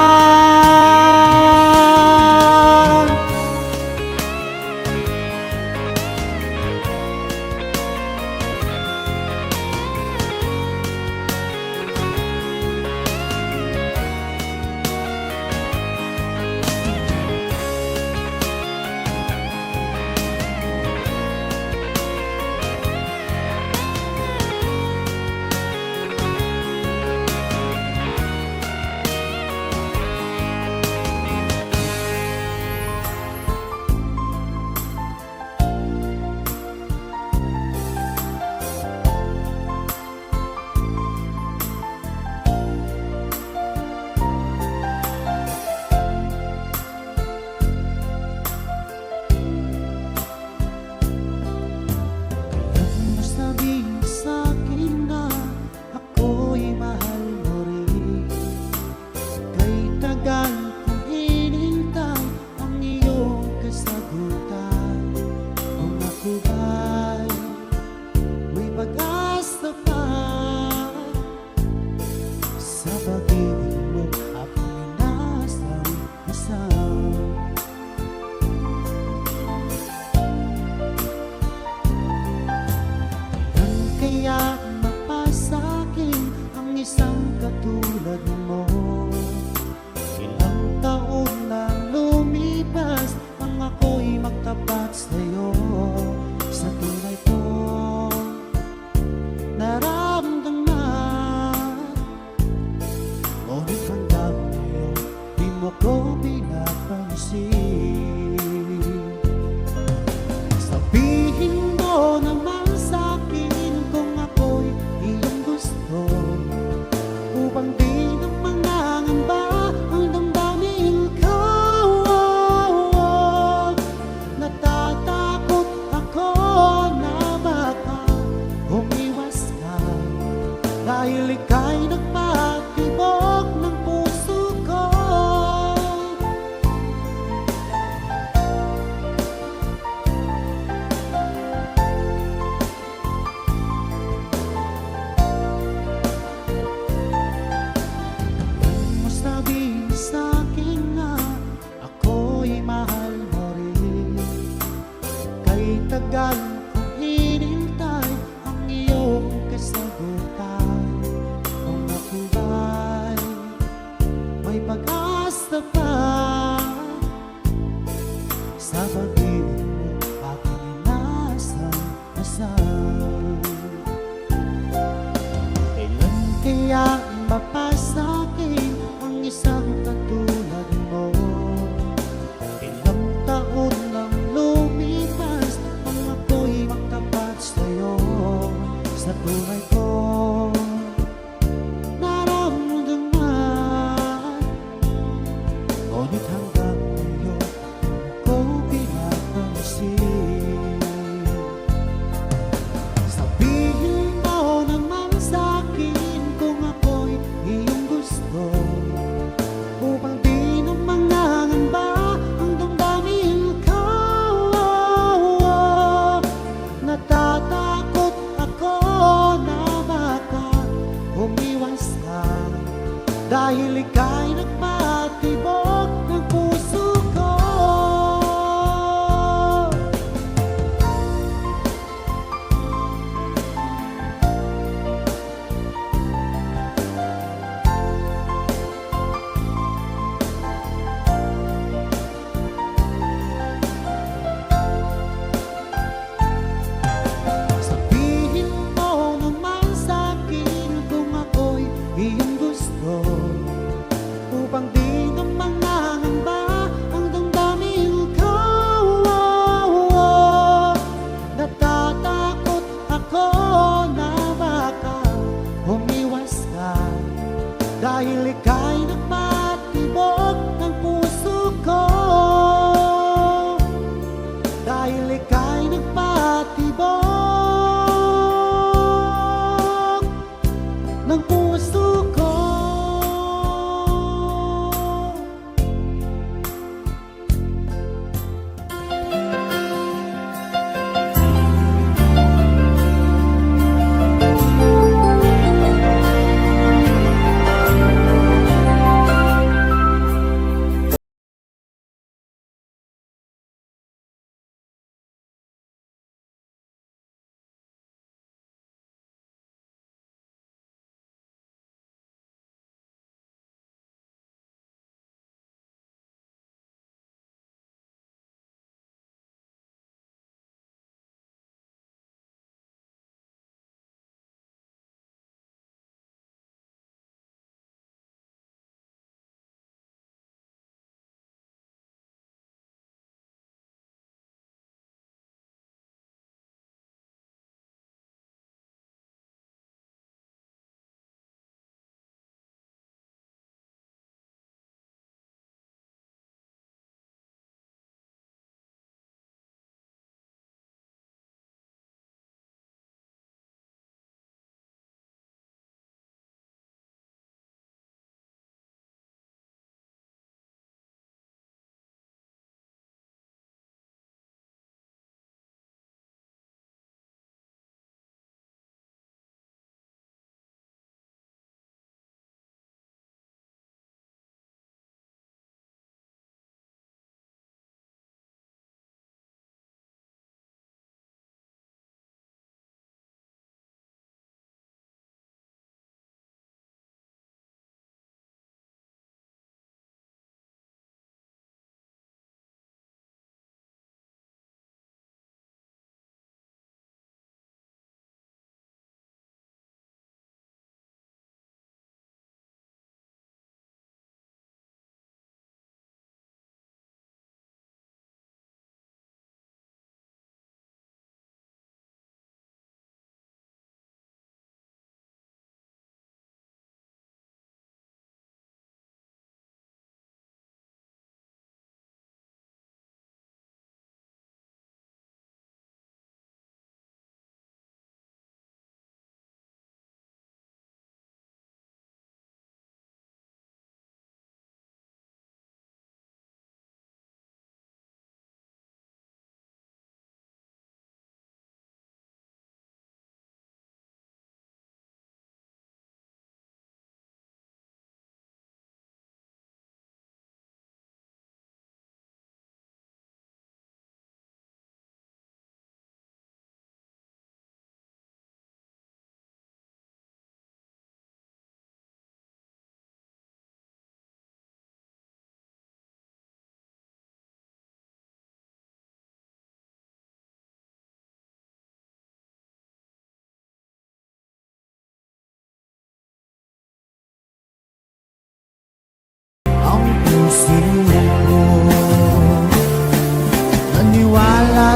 Kaya mapasakin ang isang katulad mo. Ilang taon na lumipas, ang ako'y magtapat sa'yo. Sa tunay ko naramdaman, ngunit hanggang ngayon di mo ko pinapansin. Sabihin mo naman sa'kin kung ako'y iyong gusto, upang di na mangangamba ang damdamin ko. Natatakot ako na baka umiwas ka, dahil ika'y nagpatibok ng puso ko. Sabihin sa'kin na ako'y mahal mo rin. Kay tagal kong hinintay ang iyong kasagutan. Kung ako ba'y may pag-asa pa,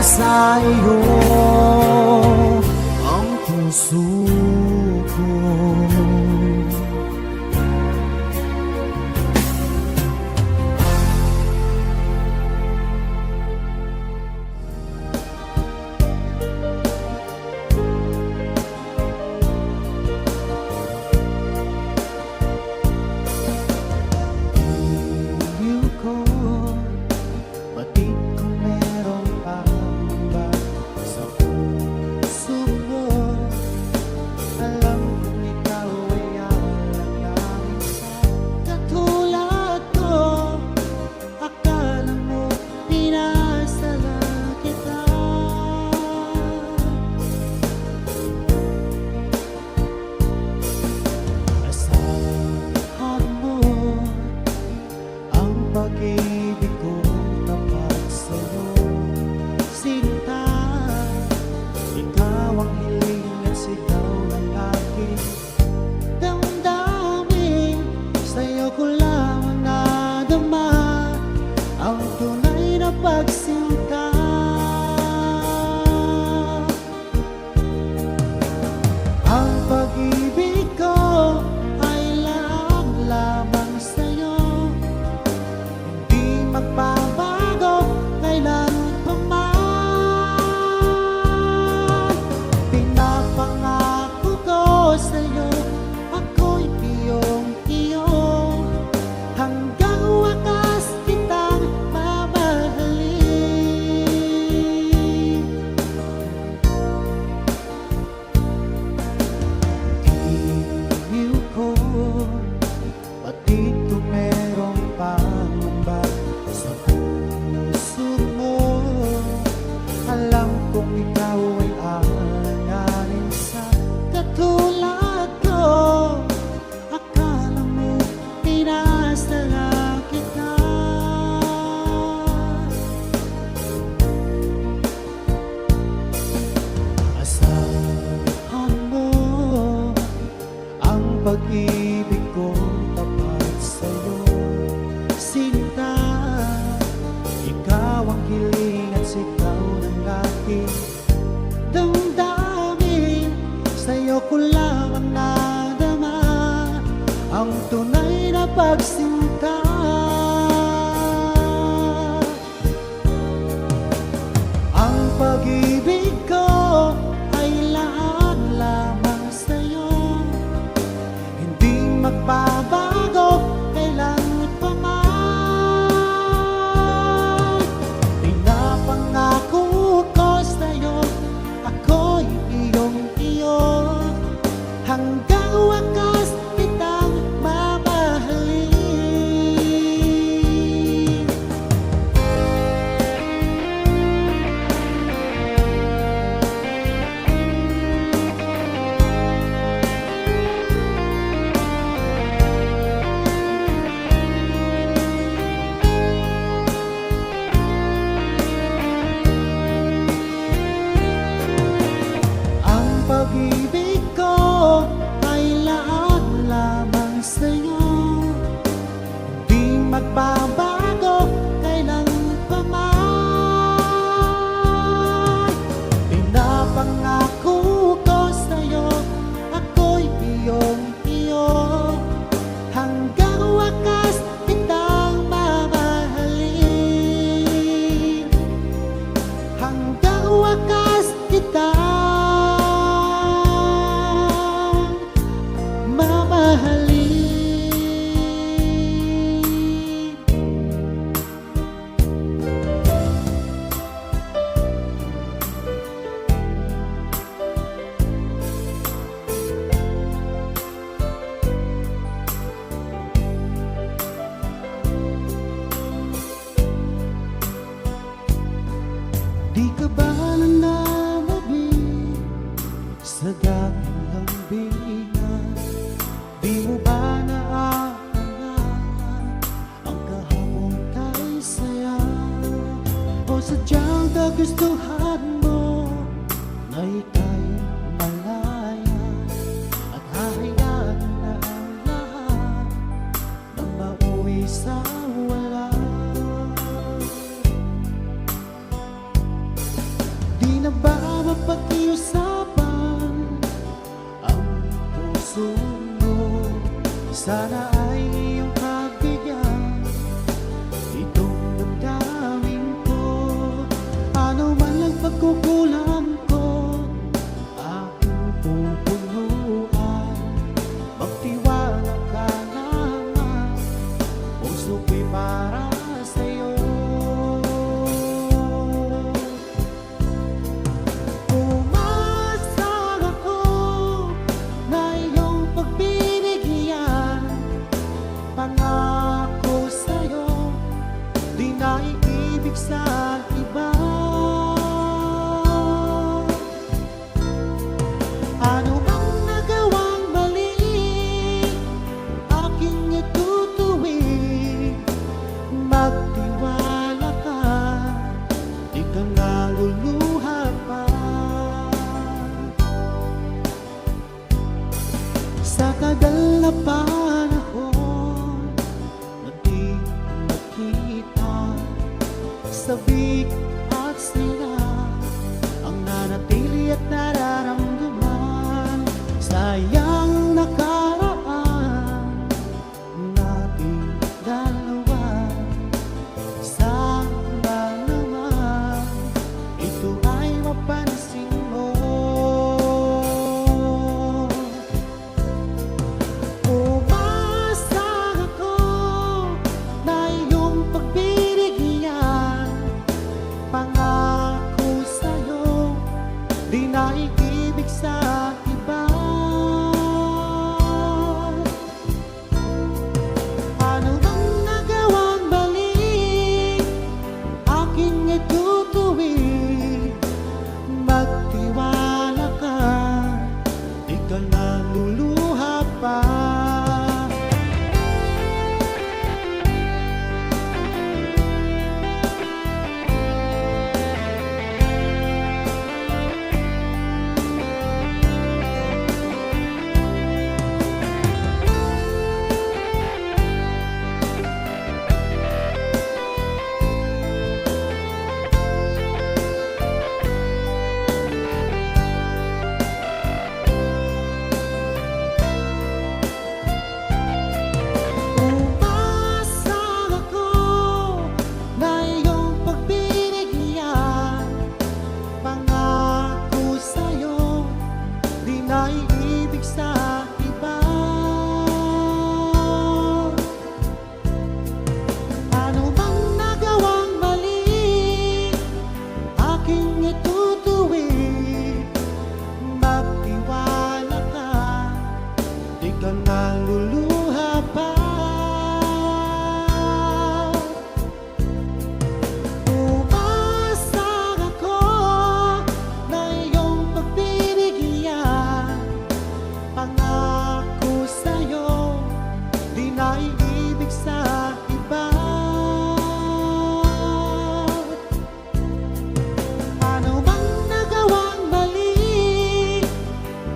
nasa iyo ang puso ko. Pag-ibig ko tapat sa'yo, sinta. Ikaw ang hiling at sigaw ng aking damdamin. Sa'yo ko lamang nadama ang tunay na pagsinta. Ang pag-ibig ko ay lahat lamang sa'yo, magbabago kailan pa man. Pinapangako ko sa'yo, ako'y iyong-iyo, hanggang wakas kitang mamahalin. Iniw ko, pati ito merong pangamba sa puso mo. Alam kong ikaw ay alanganin sa katulad ko. Akala mo pinasala kita. Asahan mo ang pag-ibig ko tapat sa'yo, sinta. Ikaw ang hiling at sigaw ng aking damdamin. Sa'yo ko lamang nadama ang tunay na pagsinta. Ang pag-ibig ko ay lahat lamang sa'yo, hindi magbabago kailan pa man. Pinapangako ko sa'yo, ako'y iyong-iyo, hanggang wakas kitang mamahalin. Ang pag-ibig ko ay lahat lamang sa'yo, hindi magbabago kailan pa man. Pinapangako ko sa'yo, ako'y iyong-iyo, hanggang wakas kitang mamahalin. Hanggang wakas kitang mamahalin. Di ka ba nananabig sa dating lambingan? Di mo ba naaalala ang kahapon kay saya? O sadyang kagustuhan mo na ika'y malaya, at hahayaan na ang lahat na mauwi sa wala? pagkukulang ko, aking pupunuan. Magtiwala ka naman, puso ko'y para sa'yo. Umasang ako na iyong pagbibigyan, pangako sa'yo, di na iibig sa iba. Ano bang nagawang mali, aking itutuwid. Magtiwala ka, di ka naluluha pa. Sa tagal na panahon na di nakita, sabik at sila ang nanatili at nararamdaman. Sayang nakaraan nating dalawa, sana naman ito ay mapansin mo. Umasang ako na iyong pagbibigyan, pangako sa'yo, di na iibig sa iba. Ano bang nagawang mali, aking itutuwid. Magtiwala ka, di ka naluluha pa. Umasang ako na iyong pagbibigyan, pangako sa'yo, di na iibig sa iba. Ano bang nagawang mali, aking itutuwid. Magtiwala ka, di ka naluluha pa. Umasang ako na iyong pagbibigyan, pangako sa'yo, di na iibig sa iba. Ano bang nagawang mali,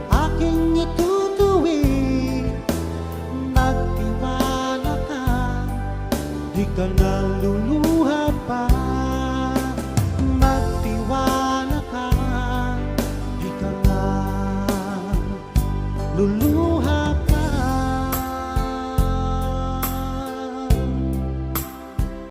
aking itutuwid. Magtiwala ka, di ka naluluha